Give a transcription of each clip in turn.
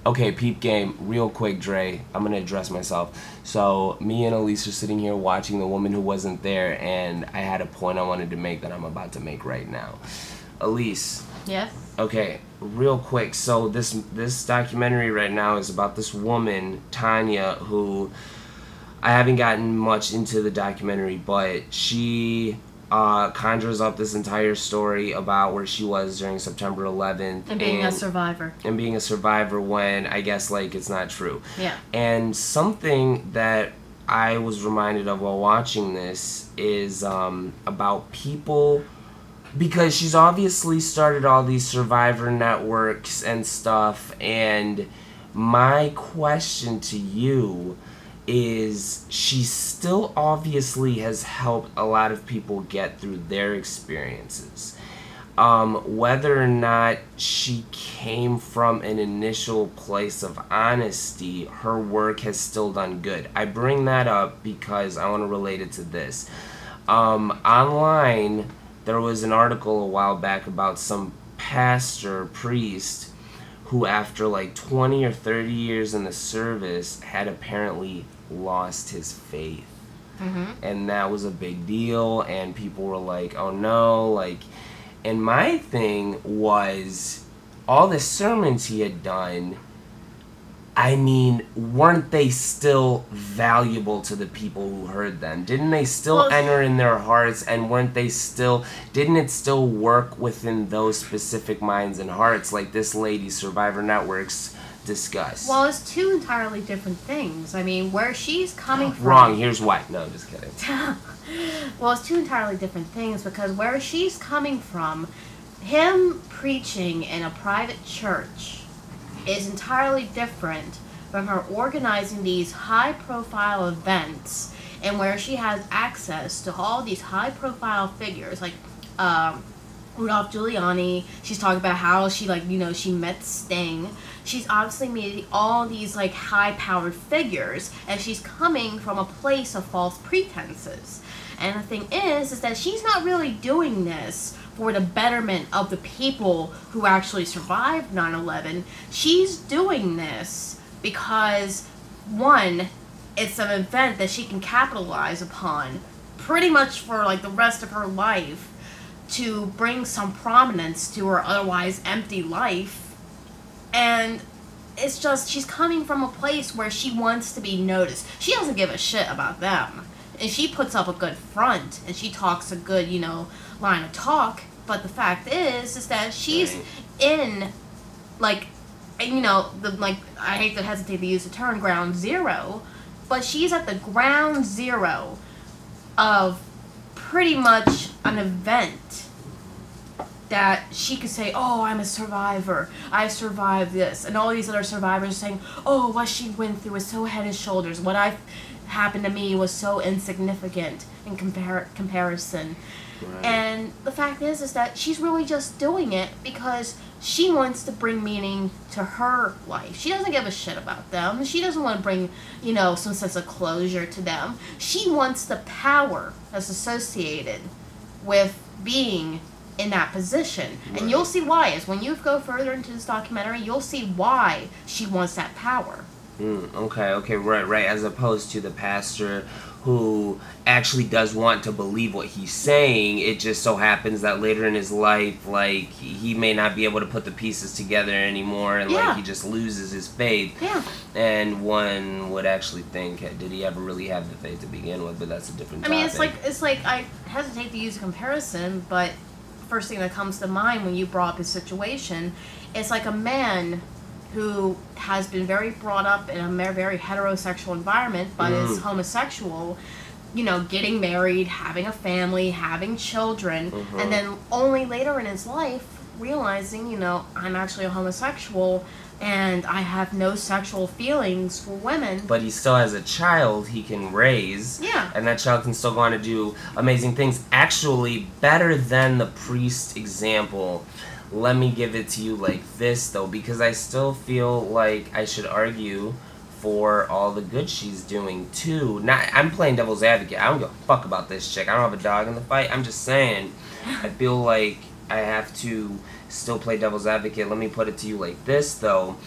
Okay, peep game, real quick, Dre. I'm gonna address myself. So, me and Elise are sitting here watching The Woman Who Wasn't There, and I had a point I wanted to make that I'm about to make right now. Elise. Yes. Okay, real quick. So this documentary right now is about this woman, Tanya, who I haven't gotten much into the documentary, but she conjures up this entire story about where she was during September 11th. And being a survivor. And being a survivor when, I guess, like, it's not true. Yeah. And something that I was reminded of while watching this is about people, because she's obviously started all these survivor networks and stuff, and my question to you is, she still obviously has helped a lot of people get through their experiences. Whether or not she came from an initial place of honesty, her work has still done good. I bring that up because I want to relate it to this. Online, there was an article a while back about some priest who, after like 20 or 30 years in the service, had apparently lost his faith. Mm-hmm. And that was a big deal, and people were like, oh no, like, and my thing was, all the sermons he had done, I mean, weren't they still valuable to the people who heard them? Didn't they still enter in their hearts, and didn't it still work within those specific minds and hearts, like this lady, Survivor Networks, discuss? Well, it's two entirely different things. I mean, where she's coming from... Wrong, here's why. No, just kidding. Well, it's two entirely different things, because where she's coming from, him preaching in a private church is entirely different from her organizing these high-profile events, and where she has access to all these high-profile figures, like Rudolph Giuliani. She's talking about how she, like, you know, she met Sting. She's obviously meeting all these, like, high-powered figures, and she's coming from a place of false pretenses. And the thing is that she's not really doing this for the betterment of the people who actually survived 9/11. She's doing this because, one, it's an event that she can capitalize upon pretty much for, like, the rest of her life, to bring some prominence to her otherwise empty life. And it's just, she's coming from a place where she wants to be noticed. She doesn't give a shit about them. And she puts up a good front, and she talks a good, you know, line of talk. But the fact is that she's in, like, you know, I hate to hesitate to use the term ground zero, but she's at the ground zero of pretty much an event that she could say, oh, I'm a survivor, I survived this, and all these other survivors saying, oh, what she went through was so head and shoulders, what happened to me was so insignificant in comparison. Right. And the fact is that she's really just doing it because she wants to bring meaning to her life. She doesn't give a shit about them. She doesn't want to bring, you know, some sense of closure to them. She wants the power that's associated with being in that position. Right. And you'll see why. As when you go further into this documentary, you'll see why she wants that power. Okay, right. As opposed to the pastor who actually does want to believe what he's saying. It just so happens that later in his life, like, he may not be able to put the pieces together anymore, and like, he just loses his faith. Yeah. And one would actually think, did he ever really have the faith to begin with? But that's a different topic. I mean, it's like I hesitate to use a comparison, but first thing that comes to mind when you brought up his situation, it's like a man who has been very brought up in a very heterosexual environment, but is homosexual, you know, getting married, having a family, having children, and then only later in his life realizing, you know, I'm actually a homosexual and I have no sexual feelings for women. But he still has a child he can raise. Yeah. And that child can still go on to do amazing things. Actually, better than the priest example. Let me give it to you like this, though, because I still feel like I should argue for all the good she's doing, too. I'm playing devil's advocate. I don't give a fuck about this chick. I don't have a dog in the fight. I'm just saying, I feel like I have to still play devil's advocate. Let me put it to you like this, though.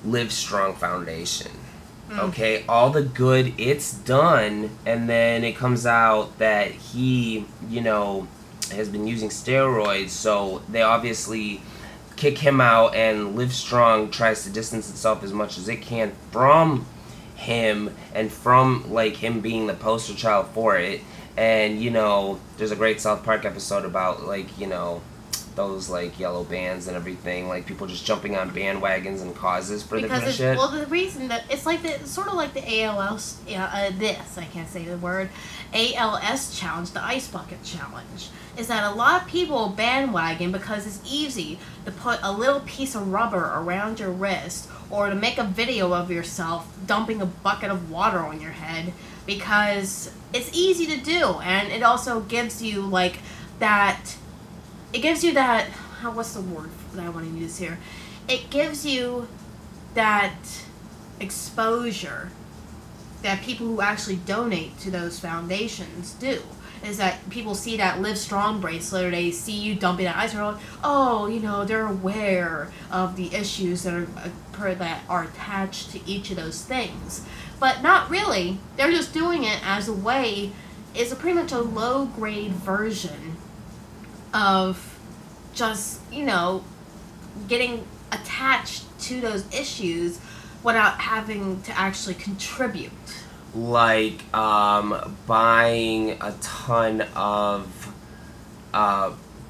Live Strong Foundation. Okay, all the good it's done, and then it comes out that he, has been using steroids, so they obviously kick him out, and Live Strong tries to distance itself as much as it can from him and from, like, him being the poster child for it. And, there's a great South Park episode about, like, those, like, yellow bands and everything, like, people just jumping on bandwagons and causes for the shit. Well, the reason that it's like sort of like the ALS, I can't say the word, ALS challenge, the ice bucket challenge, is that a lot of people bandwagon because it's easy to put a little piece of rubber around your wrist or to make a video of yourself dumping a bucket of water on your head because it's easy to do, and it also gives you, like, that. It gives you that, what's the word that I want to use here? It gives you that exposure that people who actually donate to those foundations do. Is that people see that Live Strong bracelet, or they see you dumping that ice, and they're like, oh, they're aware of the issues that are attached to each of those things. But not really. They're just doing it as a way, it's pretty much a low-grade version of just, getting attached to those issues without having to actually contribute. Like, buying a ton of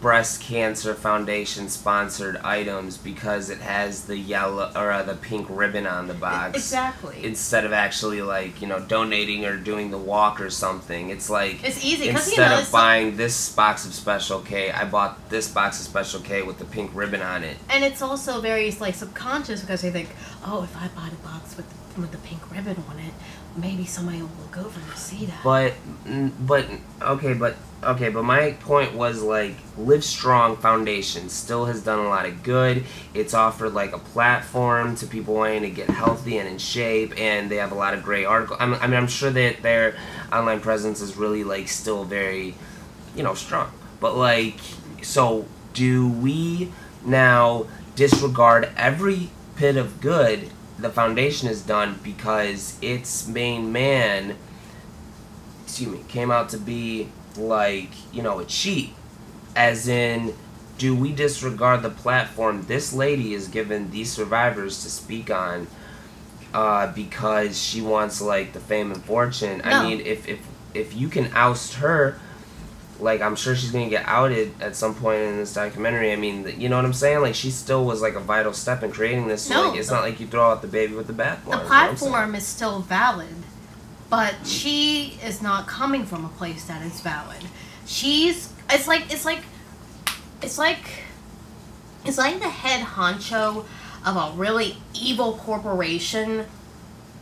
breast cancer foundation sponsored items because it has the yellow or the pink ribbon on the box. Exactly. Instead of actually, like, donating or doing the walk or something. It's like, it's easy, instead of buying this box of Special K, I bought this box of Special K with the pink ribbon on it. And it's also very, like, subconscious because they think, oh, if I buy the box with the pink ribbon on it, maybe somebody will look over and see that. But my point was, like, Live Strong Foundation still has done a lot of good. It's offered, like, a platform to people wanting to get healthy and in shape, and they have a lot of great articles. I'm sure that their online presence is really, like, still very, strong. But, like, so do we now disregard every bit of good the foundation has done because its main man, came out to be, like, a cheat? As in, do we disregard the platform this lady is given these survivors to speak on because she wants, like, the fame and fortune? No. I mean, if you can oust her, like, I'm sure she's going to get outed at some point in this documentary. I mean, you know what I'm saying? Like, she still was, like, a vital step in creating this. So, like, it's not like you throw out the baby with the bathwater. The platform is still valid, but she is not coming from a place that is valid. It's like the head honcho of a really evil corporation,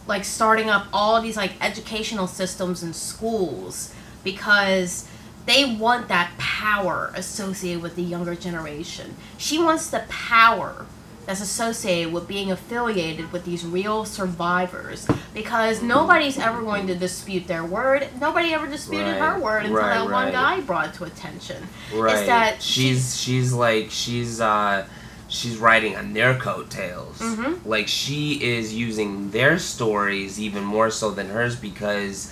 like, starting up all these, like, educational systems in schools because they want that power associated with the younger generation. She wants the power that's associated with being affiliated with these real survivors because nobody's ever going to dispute their word. Nobody ever disputed her word until that one guy brought it to attention. Right. It's that she's riding on their coattails. Mm-hmm. Like, she is using their stories even more so than hers because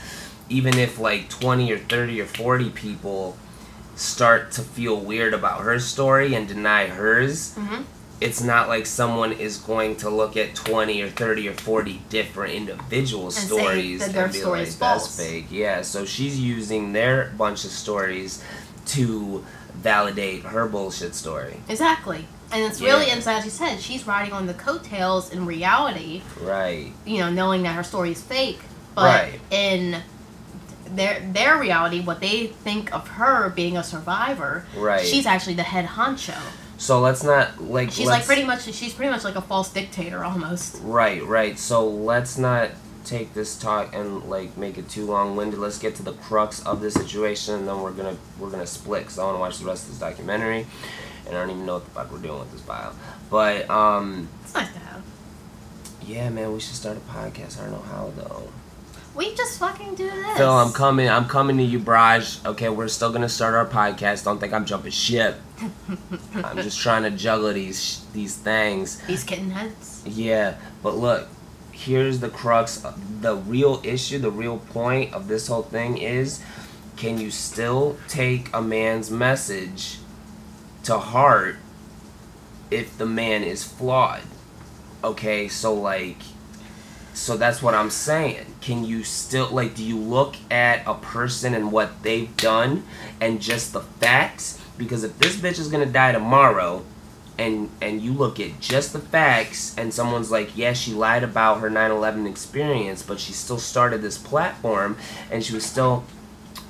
even if, like, 20 or 30 or 40 people start to feel weird about her story and deny hers, mm-hmm. It's not like someone is going to look at 20 or 30 or 40 different individual stories and be like, that's fake. Yeah, so she's using their bunch of stories to validate her bullshit story. Exactly. And it's really, and as you said, she's riding on the coattails in reality. Right. Knowing that her story is fake. But in their reality, what they think of her being a survivor, she's actually the head honcho. So let's not, like, she's pretty much like a false dictator almost. Right. So let's not take this talk and, like, make it too long-winded. Let's get to the crux of the situation, and then we're gonna split because I want to watch the rest of this documentary, and I don't even know what the fuck we're doing with this file. But it's nice to have. Yeah, man, we should start a podcast. I don't know how though. We just fucking do this. Phil, I'm coming to you, Braj. Okay, we're still gonna start our podcast. Don't think I'm jumping ship. I'm just trying to juggle these things. These kitten heads. Yeah, but look, here's the crux. The real issue, the real point of this whole thing is, can you still take a man's message to heart if the man is flawed? Okay, so that's what I'm saying. Can you still, like, do you look at a person and what they've done and just the facts? Because if this bitch is gonna die tomorrow, and you look at just the facts, and someone's like, yeah, she lied about her 9/11 experience, but she still started this platform, and she was still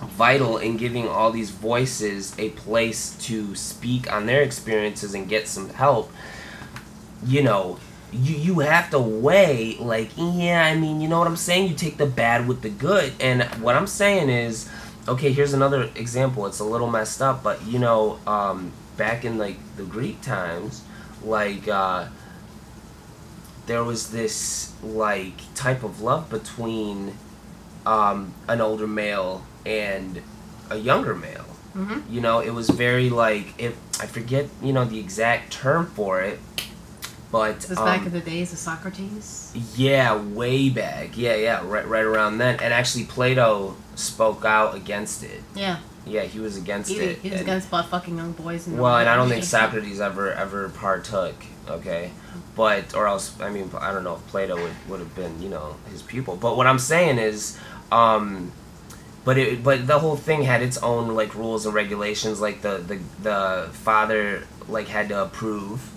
vital in giving all these voices a place to speak on their experiences and get some help, you know, you have to weigh, like, yeah, I mean, you know what I'm saying? You take the bad with the good. And what I'm saying is, okay, here's another example. It's a little messed up, but, you know, back in, like, the Greek times, like, there was this, like, type of love between an older male and a younger male. Mm-hmm. You know, it was very, like, I forget, you know, the exact term for it, but This was back in the days of Socrates. yeah, way back, yeah, right around then. And actually, Plato spoke out against it. Yeah. Yeah, he was against it. He was against butt fucking young boys. And well, and I don't think Socrates ever partook. Okay, but or else, I mean, I don't know if Plato would have been, you know, his pupil. But what I'm saying is, but the whole thing had its own, like, rules and regulations. Like the father, like, had to approve.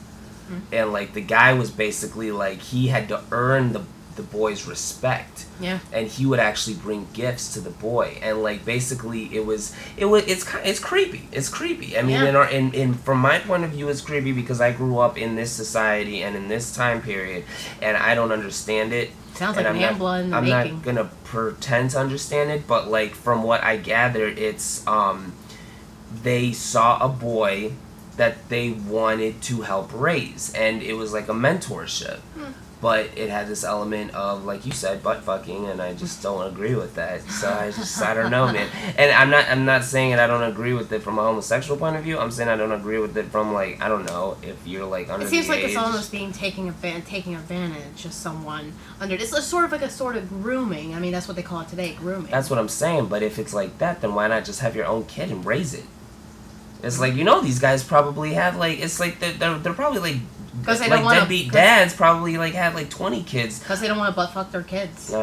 And, like, the guy was basically, like, he had to earn the boy's respect. Yeah. And he would actually bring gifts to the boy. And, like, basically it's creepy. It's creepy. I mean, yeah. in from my point of view, it's creepy because I grew up in this society and in this time period, and I don't understand it. Sounds like man blood in the making. making. I'm not gonna pretend to understand it, but, like, from what I gathered, it's they saw a boy that they wanted to help raise, and it was like a mentorship. But it had this element of, like you said, butt fucking, and I just don't agree with that. So I don't know, man. And I'm not saying that I don't agree with it from a homosexual point of view. I'm saying I don't agree with it from, like, I don't know, if you're, like, under the age. It seems like it's almost being taking advantage of someone under. It's sort of grooming. I mean, that's what they call it today, grooming. That's what I'm saying. But if it's like that, then why not just have your own kid and raise it? It's like, you know, these guys probably have, like, it's like they're probably, like, because they like, don't want deadbeat dads probably, like, have, like, 20 kids. Because they don't want to butt fuck their kids.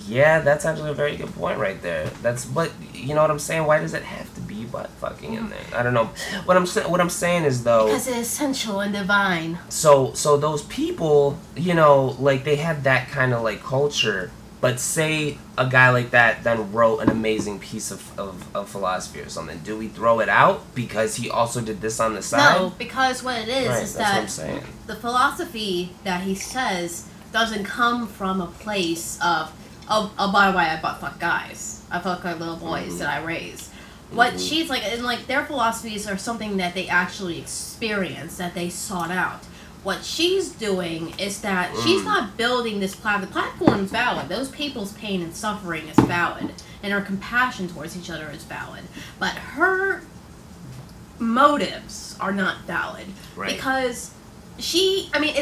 Yeah, that's actually a very good point right there. But you know what I'm saying? Why does it have to be butt fucking in there? I don't know. What I'm saying is, though, because it's essential and divine. So those people, you know, like, they have that kind of, like, culture. But say a guy like that then wrote an amazing piece of philosophy or something. Do we throw it out because he also did this on the side? No, because what it is Right, is that's that what I'm saying. the philosophy that he says doesn't come from a place of, oh, by the way, I butt fuck guys. I fuck like little boys that I raise. What she's like, and, like, their philosophies are something that they actually experienced, that they sought out. What she's doing is that she's not building this platform. The platform is valid. Those people's pain and suffering is valid. And her compassion towards each other is valid. But her motives are not valid. Right. Because if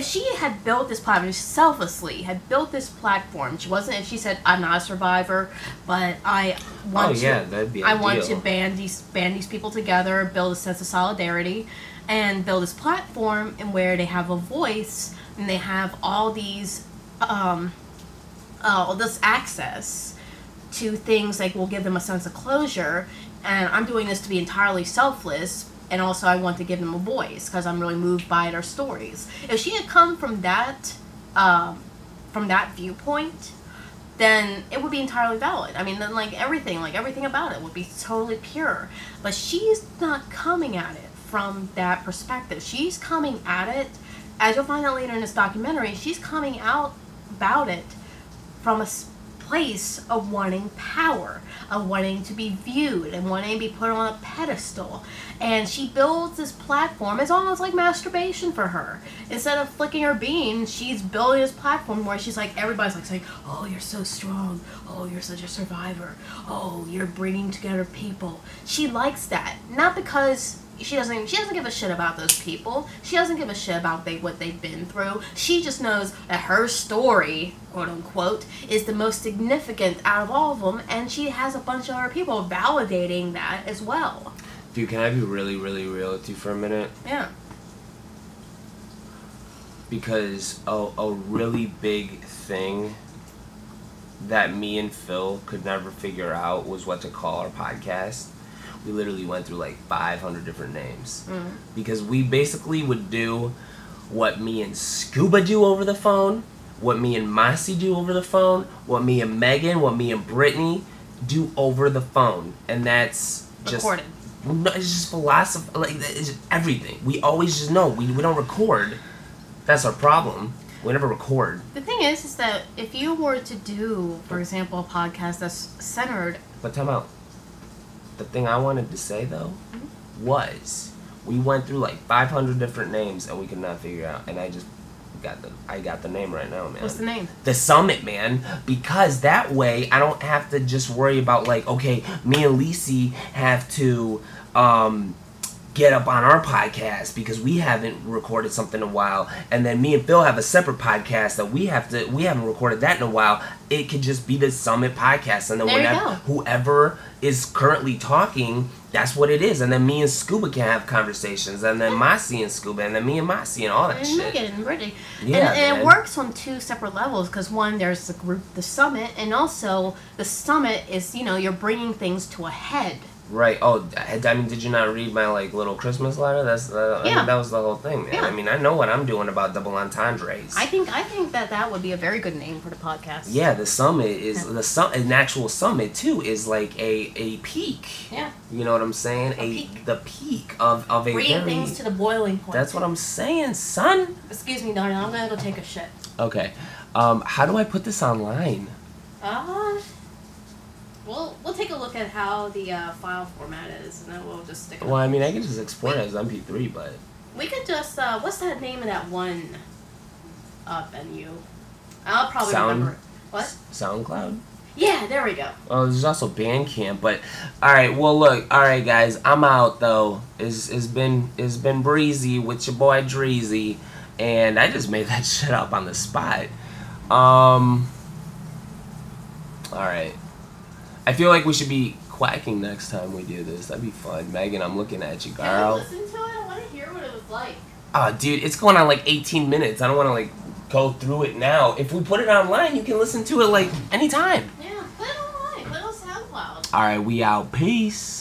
she had built this platform, selflessly had built this platform, if she said, I'm not a survivor, but I want that'd be I want ideal. to band these people together, build a sense of solidarity, and build this platform in where they have a voice and they have all these this access to things like will give them a sense of closure. And I'm doing this to be entirely selfless, and also I want to give them a voice because I'm really moved by their stories. If she had come from that viewpoint, then it would be entirely valid. I mean, then everything about it would be totally pure. But she's not coming at it from that perspective. She's coming at it, as you'll find out later in this documentary, she's coming out about it from a place of wanting power, of wanting to be viewed and wanting to be put on a pedestal. And she builds this platform. It's almost like masturbation for her. Instead of flicking her bean, she's building this platform where she's like, everybody's like saying, oh, you're so strong. Oh, you're such a survivor. Oh, you're bringing together people. She likes that. Not because she doesn't give a shit about those people. She doesn't give a shit about what they've been through. She just knows that her story, quote unquote, is the most significant out of all of them, and she has a bunch of other people validating that as well. Dude, can I be really, really real with you for a minute? Yeah. Because a really big thing that me and Phil could never figure out was what to call our podcast. We literally went through like 500 different names. Mm-hmm. Because we basically would do what me and Scuba do over the phone, what me and Mossy do over the phone, what me and Megan, what me and Brittany do over the phone. And that's just... recorded. No, it's just philosophy. Like, it's just everything. We always just know. We don't record. That's our problem. We never record. The thing is that if you were to do, for example, a podcast that's centered... But time out. The thing I wanted to say, though, was we went through like 500 different names and we could not figure out. And I just got the name right now, man. What's the name? The Summit, man. Because that way I don't have to just worry about like, okay, me and Lisi have to get up on our podcast because we haven't recorded something in a while, and then me and Phil have a separate podcast that we haven't recorded that in a while. It could just be the Summit podcast, and then whoever is currently talking, that's what it is. And then me and Scuba can have conversations, and then Mossy and Scuba, and then me and Mossy and all that shit. Megan and Brittany. Yeah, and it works on two separate levels, because one, there's the group, the Summit, and also the Summit is, you're bringing things to a head. Right. Oh, I mean, did you not read my like little Christmas letter? I mean, that was the whole thing, man. Yeah. I mean, I know what I'm doing about double entendres. I think that would be a very good name for the podcast. Yeah, the Summit is an actual summit too is like a peak. Yeah. You know what I'm saying? The peak of a bringing things to the boiling point. That's what I'm saying, son. Excuse me, darling. I'm gonna go take a shit. Okay. How do I put this online? We'll take a look at how the file format is, and then we'll just stick it Well, I mean, I can just export it as MP3, but... We could just, what's that name of that one venue? I'll probably remember it. What? SoundCloud? Yeah, there we go. Oh, there's also Bandcamp, but... Alright, well, look. Alright, guys. I'm out, though. It's been breezy with your boy Dreezy, and I just made that shit up on the spot. Alright. I feel like we should be quacking next time we do this. That'd be fun. Megan, I'm looking at you, girl. Can I listen to it? I want to hear what it was like. Oh, dude, it's going on like 18 minutes. I don't want to like go through it now. If we put it online, you can listen to it like anytime. Yeah, put it online. Put it on SoundCloud. All right, we out. Peace.